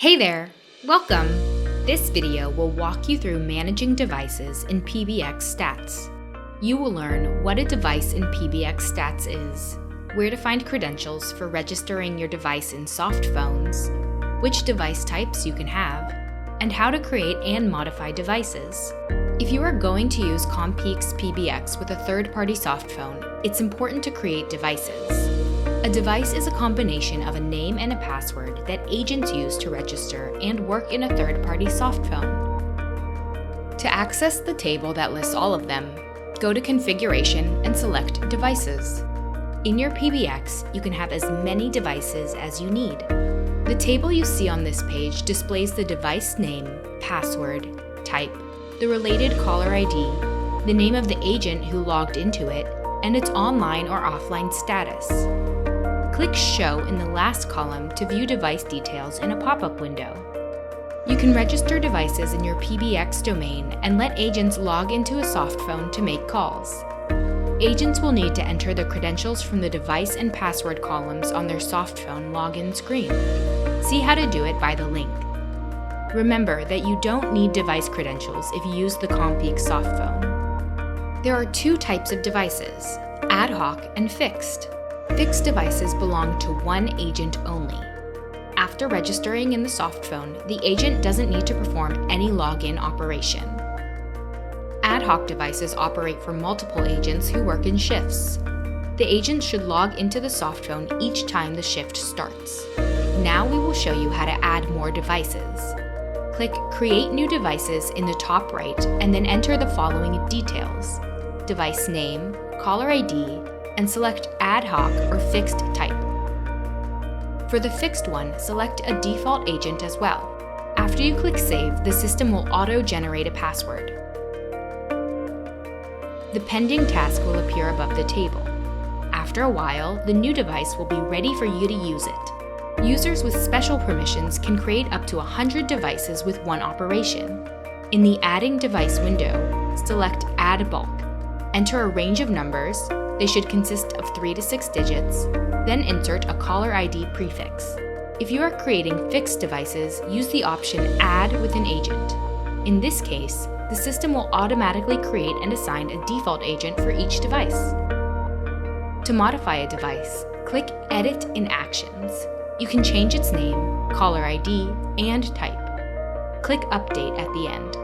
Hey there! Welcome! This video will walk you through managing devices in PBX Stats. You will learn what a device in PBX Stats is, where to find credentials for registering your device in Softphones, which device types you can have, and how to create and modify devices. If you are going to use CommPeak PBX with a third-party softphone, it's important to create devices. A device is a combination of a name and a password that agents use to register and work in a third-party softphone. To access the table that lists all of them, go to Configuration and select Devices. In your PBX, you can have as many devices as you need. The table you see on this page displays the device name, password, type, the related caller ID, the name of the agent who logged into it, and its online or offline status. Click Show in the last column to view device details in a pop-up window. You can register devices in your PBX domain and let agents log into a softphone to make calls. Agents will need to enter the credentials from the device and password columns on their softphone login screen. See how to do it by the link. Remember that you don't need device credentials if you use the CommPeak softphone. There are two types of devices, ad hoc and fixed. Fixed devices belong to one agent only. After registering in the softphone, the agent doesn't need to perform any login operation. Ad hoc devices operate for multiple agents who work in shifts. The agent should log into the softphone each time the shift starts. Now we will show you how to add more devices. Click Create New Devices in the top right and then enter the following details: device name, caller ID, and select ad hoc or fixed type. For the fixed one, select a default agent as well. After you click Save, the system will auto-generate a password. The pending task will appear above the table. After a while, the new device will be ready for you to use it. Users with special permissions can create up to 100 devices with one operation. In the Adding Device window, select Add Bulk. Enter a range of numbers. They should consist of 3 to 6 digits, then insert a caller ID prefix. If you are creating fixed devices, use the option Add with an Agent. In this case, the system will automatically create and assign a default agent for each device. To modify a device, click Edit in Actions. You can change its name, caller ID, and type. Click Update at the end.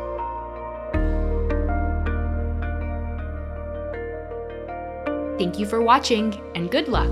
Thank you for watching, and good luck!